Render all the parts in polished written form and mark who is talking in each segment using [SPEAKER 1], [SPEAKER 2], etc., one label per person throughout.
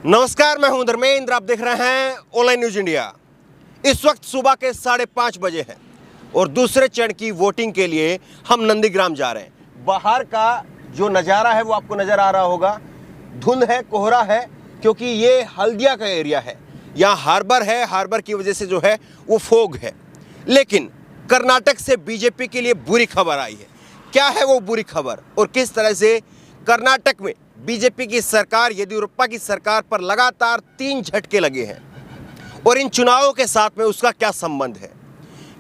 [SPEAKER 1] नमस्कार, मैं हूं धर्मेंद्र। आप देख रहे हैं ऑनलाइन न्यूज इंडिया। इस वक्त सुबह के 5:30 बजे हैं और दूसरे चरण की वोटिंग के लिए हम नंदीग्राम जा रहे हैं। बाहर का जो नज़ारा है वो आपको नज़र आ रहा होगा। धुंध है, कोहरा है, क्योंकि ये हल्दिया का एरिया है। यहाँ हार्बर है, हार्बर की वजह से जो है वो फोग है। लेकिन कर्नाटक से बीजेपी के लिए बुरी खबर आई है। क्या है वो बुरी खबर और किस तरह से कर्नाटक में बीजेपी की सरकार, येदियुरप्पा की सरकार पर लगातार 3 झटके लगे हैं और इन चुनावों के साथ में उसका क्या संबंध है,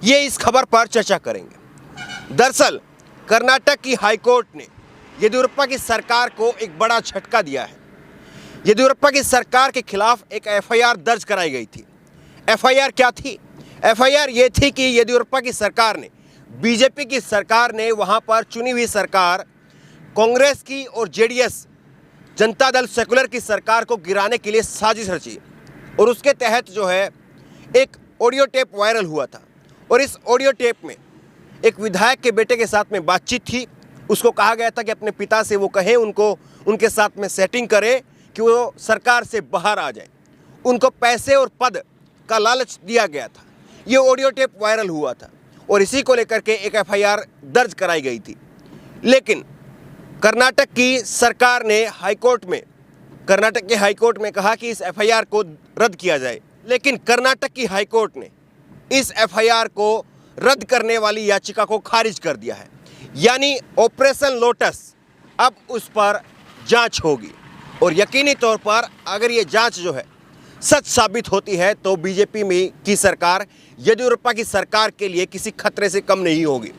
[SPEAKER 1] ये इस खबर पर चर्चा करेंगे। दरअसल कर्नाटक की हाईकोर्ट ने येदियुरप्पा की सरकार को एक बड़ा झटका दिया है। येदियुरप्पा की सरकार के खिलाफ एक एफआईआर दर्ज कराई गई थी। एफआईआर क्या थी? एफआईआर ये थी कि येदियुरप्पा की सरकार ने, बीजेपी की सरकार ने वहाँ पर चुनी हुई सरकार कांग्रेस की और जेडीएस जनता दल सेकुलर की सरकार को गिराने के लिए साजिश रची और उसके तहत जो है एक ऑडियो टेप वायरल हुआ था और इस ऑडियो टेप में एक विधायक के बेटे के साथ में बातचीत थी। उसको कहा गया था कि अपने पिता से वो कहें, उनको उनके साथ में सेटिंग करे कि वो सरकार से बाहर आ जाए। उनको पैसे और पद का लालच दिया गया था। ये ऑडियो टेप वायरल हुआ था और इसी को लेकर के एक एफआईआर दर्ज कराई गई थी। लेकिन कर्नाटक की सरकार ने कर्नाटक के हाईकोर्ट में कहा कि इस एफआईआर को रद्द किया जाए। लेकिन कर्नाटक की हाईकोर्ट ने इस एफआईआर को रद्द करने वाली याचिका को खारिज कर दिया है। यानी ऑपरेशन लोटस, अब उस पर जांच होगी और यकीनी तौर पर अगर ये जांच जो है सच साबित होती है तो बीजेपी में की सरकार येदियुरप्पा की सरकार के लिए किसी खतरे से कम नहीं होगी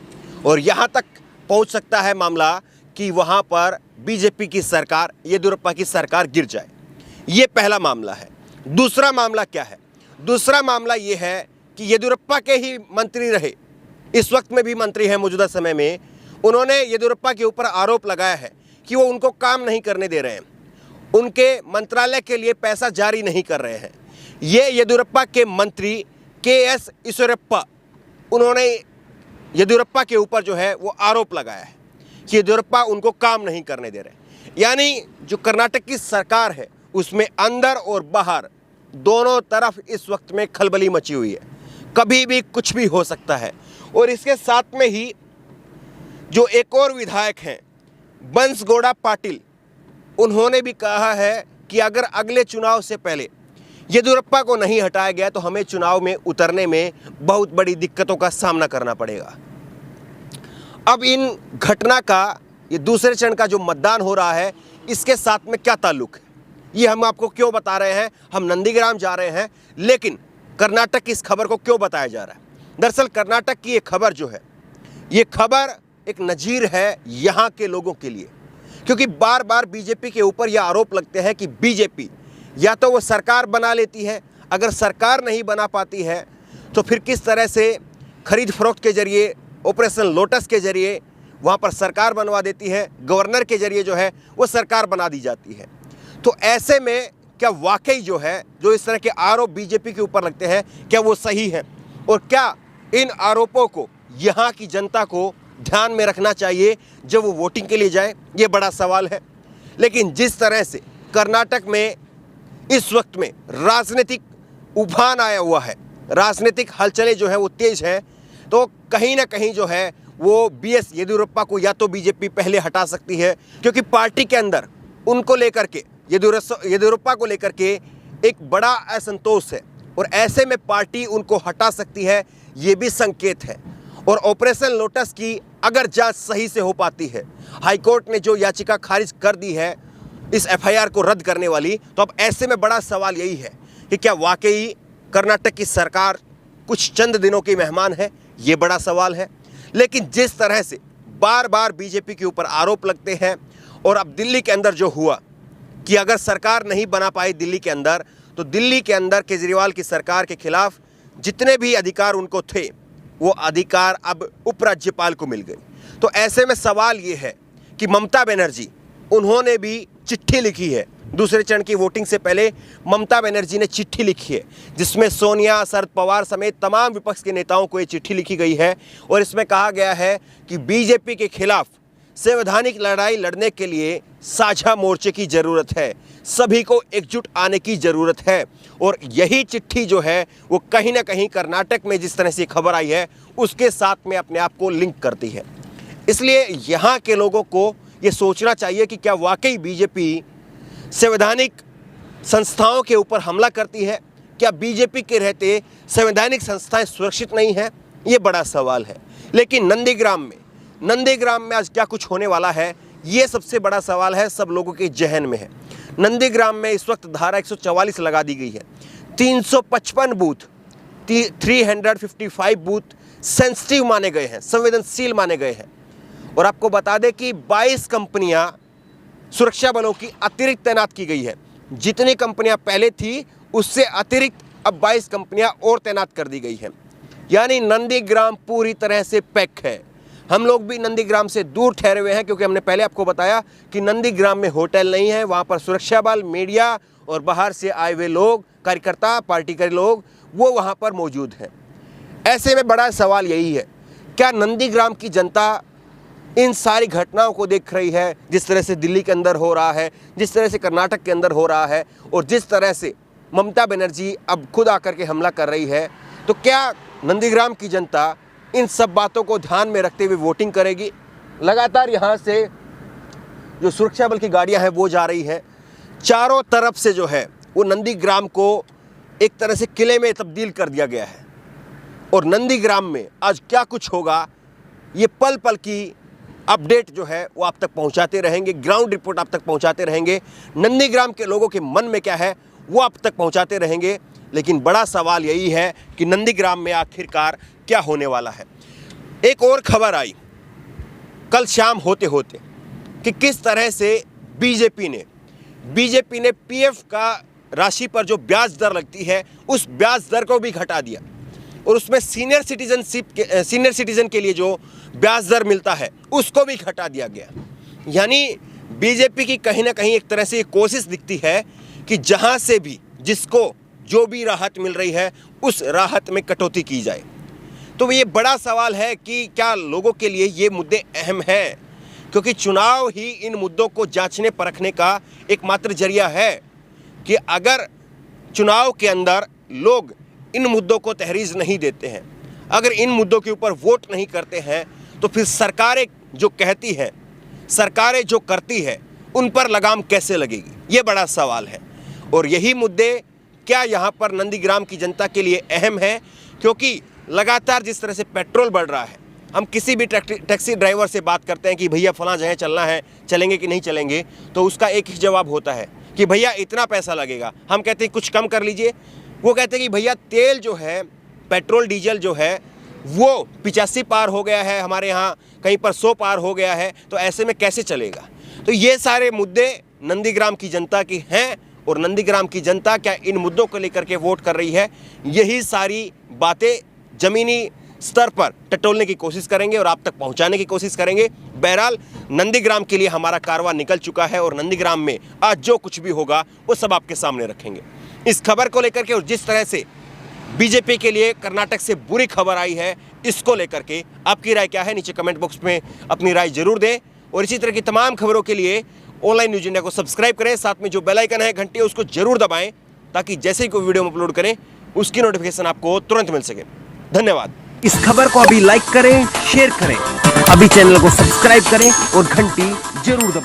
[SPEAKER 1] और यहाँ तक पहुँच सकता है मामला कि वहाँ पर बीजेपी की सरकार, येदियुरप्पा की सरकार गिर जाए। ये पहला मामला है। दूसरा मामला क्या है? दूसरा मामला ये है कि येदियुरप्पा के ही मंत्री रहे, इस वक्त में भी मंत्री हैं मौजूदा समय में, उन्होंने येदियुरप्पा के ऊपर आरोप लगाया है कि वो उनको काम नहीं करने दे रहे हैं, उनके मंत्रालय के लिए पैसा जारी नहीं कर रहे हैं। ये येदियुरप्पा के मंत्री के.एस. ईश्वरप्पा, उन्होंने येदियुरप्पा के ऊपर जो है वो आरोप लगाया है कि येदियुरप्पा उनको काम नहीं करने दे रहे। यानी जो कर्नाटक की सरकार है उसमें अंदर और बाहर दोनों तरफ इस वक्त में खलबली मची हुई है। कभी भी कुछ भी हो सकता है। और इसके साथ में ही जो एक और विधायक हैं बंसगौड़ा पाटिल, उन्होंने भी कहा है कि अगर अगले चुनाव से पहले येदियुरप्पा को नहीं हटाया गया तो हमें चुनाव में उतरने में बहुत बड़ी दिक्कतों का सामना करना पड़ेगा। अब इन घटना का, ये दूसरे चरण का जो मतदान हो रहा है, इसके साथ में क्या ताल्लुक है, ये हम आपको क्यों बता रहे हैं। हम नंदीग्राम जा रहे हैं, लेकिन कर्नाटक की इस खबर को क्यों बताया जा रहा है? दरअसल कर्नाटक की ये खबर जो है, ये खबर एक नज़ीर है यहाँ के लोगों के लिए, क्योंकि बार बार बीजेपी के ऊपर यह आरोप लगते हैं कि बीजेपी या तो वो सरकार बना लेती है, अगर सरकार नहीं बना पाती है तो फिर किस तरह से खरीद फरोख्त के जरिए, ऑपरेशन लोटस के जरिए वहाँ पर सरकार बनवा देती है, गवर्नर के जरिए जो है वो सरकार बना दी जाती है। तो ऐसे में क्या वाकई जो है, जो इस तरह के आरोप बीजेपी के ऊपर लगते हैं, क्या वो सही है और क्या इन आरोपों को यहाँ की जनता को ध्यान में रखना चाहिए जब वो वोटिंग के लिए जाए? ये बड़ा सवाल है। लेकिन जिस तरह से कर्नाटक में इस वक्त में राजनीतिक उफान आया हुआ है, राजनीतिक हलचलें जो है वो तेज है, तो कहीं ना कहीं जो है वो बीएस येदियुरप्पा को या तो बीजेपी पहले हटा सकती है, क्योंकि पार्टी के अंदर उनको लेकर के, येदियुरप्पा को लेकर के एक बड़ा असंतोष है और ऐसे में पार्टी उनको हटा सकती है, ये भी संकेत है। और ऑपरेशन लोटस की अगर जांच सही से हो पाती है, हाईकोर्ट ने जो याचिका खारिज कर दी है इस एफआईआर को रद्द करने वाली, तो अब ऐसे में बड़ा सवाल यही है कि क्या वाकई कर्नाटक की सरकार कुछ चंद दिनों की मेहमान है? ये बड़ा सवाल है। लेकिन जिस तरह से बार बार बीजेपी के ऊपर आरोप लगते हैं और अब दिल्ली के अंदर जो हुआ कि अगर सरकार नहीं बना पाई दिल्ली के अंदर, तो दिल्ली के अंदर केजरीवाल की सरकार के खिलाफ जितने भी अधिकार उनको थे वो अधिकार अब उपराज्यपाल को मिल गए। तो ऐसे में सवाल ये है कि ममता बनर्जी, उन्होंने भी चिट्ठी लिखी है। दूसरे चरण की वोटिंग से पहले ममता बनर्जी ने चिट्ठी लिखी है, जिसमें सोनिया, शरद पवार समेत तमाम विपक्ष के नेताओं को ये चिट्ठी लिखी गई है और इसमें कहा गया है कि बीजेपी के खिलाफ संवैधानिक लड़ाई लड़ने के लिए साझा मोर्चे की ज़रूरत है। सभी को एकजुट आने की ज़रूरत है। और यही चिट्ठी जो है वो कहीं ना कहीं कर्नाटक में जिस तरह से खबर आई है उसके साथ में अपने आप को लिंक करती है। इसलिए यहाँ के लोगों को ये सोचना चाहिए कि क्या वाकई बीजेपी संवैधानिक संस्थाओं के ऊपर हमला करती है? क्या बीजेपी के रहते संवैधानिक संस्थाएं सुरक्षित नहीं हैं? ये बड़ा सवाल है। लेकिन नंदीग्राम में आज क्या कुछ होने वाला है, ये सबसे बड़ा सवाल है, सब लोगों के जहन में है। नंदीग्राम में इस वक्त धारा 144 लगा दी गई है। 355 बूथ, 355 बूथ सेंसिटिव माने गए हैं, संवेदनशील माने गए हैं। और आपको बता दें कि 22 कंपनियां सुरक्षा बलों की अतिरिक्त तैनात की गई है। जितनी कंपनियां पहले थी उससे अतिरिक्त अब 22 कंपनियां और तैनात कर दी गई है। यानी नंदीग्राम पूरी तरह से पैक है। हम लोग भी नंदीग्राम से दूर ठहरे हुए हैं क्योंकि हमने पहले आपको बताया कि नंदीग्राम में होटल नहीं है, वहाँ पर सुरक्षा बल, मीडिया और बाहर से आए हुए लोग, कार्यकर्ता, पार्टी के लोग वो वहाँ पर मौजूद हैं। ऐसे में बड़ा सवाल यही है, क्या नंदीग्राम की जनता इन सारी घटनाओं को देख रही है, जिस तरह से दिल्ली के अंदर हो रहा है, जिस तरह से कर्नाटक के अंदर हो रहा है और जिस तरह से ममता बनर्जी अब खुद आकर के हमला कर रही है, तो क्या नंदीग्राम की जनता इन सब बातों को ध्यान में रखते हुए वोटिंग करेगी? लगातार यहाँ से जो सुरक्षा बल की गाड़ियाँ हैं वो जा रही हैं। चारों तरफ से जो है वो नंदीग्राम को एक तरह से किले में तब्दील कर दिया गया है। और नंदीग्राम में आज क्या कुछ होगा ये पल पल की अपडेट जो है वो आप तक पहुंचाते रहेंगे, ग्राउंड रिपोर्ट आप तक पहुंचाते रहेंगे, नंदीग्राम के लोगों के मन में क्या है वो आप तक पहुंचाते रहेंगे। लेकिन बड़ा सवाल यही है कि नंदीग्राम में आखिरकार क्या होने वाला है। एक और खबर आई कल शाम होते होते कि किस तरह से बीजेपी ने पीएफ का राशि पर जो ब्याज दर लगती है उस ब्याज दर को भी घटा दिया और उसमें सीनियर सिटीजन के लिए जो ब्याज दर मिलता है उसको भी घटा दिया गया। यानी बीजेपी की कहीं ना कहीं एक तरह से कोशिश दिखती है कि जहां से भी जिसको जो भी राहत मिल रही है उस राहत में कटौती की जाए। तो ये बड़ा सवाल है कि क्या लोगों के लिए ये मुद्दे अहम हैं, क्योंकि चुनाव ही इन मुद्दों को जांचने परखने का एकमात्र जरिया है कि अगर चुनाव के अंदर लोग इन मुद्दों को तहरीज नहीं देते हैं, अगर इन मुद्दों के ऊपर वोट नहीं करते हैं, तो फिर सरकारें जो कहती हैं, सरकारें जो करती है, उन पर लगाम कैसे लगेगी, ये बड़ा सवाल है। और यही मुद्दे क्या यहाँ पर नंदीग्राम की जनता के लिए अहम है, क्योंकि लगातार जिस तरह से पेट्रोल बढ़ रहा है, हम किसी भी टैक्सी ड्राइवर से बात करते हैं कि भैया फलां जगह चलना है, चलेंगे कि नहीं चलेंगे, तो उसका एक ही जवाब होता है कि भैया इतना पैसा लगेगा। हम कहते हैं कुछ कम कर लीजिए, वो कहते हैं कि भैया तेल जो है, पेट्रोल डीजल जो है वो 85 पार हो गया है, हमारे यहाँ कहीं पर 100 पार हो गया है, तो ऐसे में कैसे चलेगा। तो ये सारे मुद्दे नंदीग्राम की जनता की हैं और नंदीग्राम की जनता क्या इन मुद्दों को लेकर के वोट कर रही है, यही सारी बातें ज़मीनी स्तर पर टटोलने की कोशिश करेंगे और आप तक पहुंचाने की कोशिश करेंगे। बहरहाल नंदीग्राम के लिए हमारा कारवां निकल चुका है और नंदीग्राम में आज जो कुछ भी होगा वो सब आपके सामने रखेंगे। इस खबर को लेकर के और जिस तरह से बीजेपी के लिए कर्नाटक से बुरी खबर आई है, इसको लेकर के आपकी राय क्या है, नीचे कमेंट बॉक्स में अपनी राय जरूर दें। और इसी तरह की तमाम खबरों के लिए ऑनलाइन न्यूज़ इंडिया को सब्सक्राइब करें, साथ में जो बेल आइकन है घंटी उसको जरूर दबाएं, ताकि जैसे ही कोई वीडियो हम अपलोड करें उसकी नोटिफिकेशन आपको तुरंत मिल सके। धन्यवाद।
[SPEAKER 2] इस खबर को अभी लाइक करें, शेयर करें, अभी चैनल को सब्सक्राइब करें और घंटी जरूर दबाएं।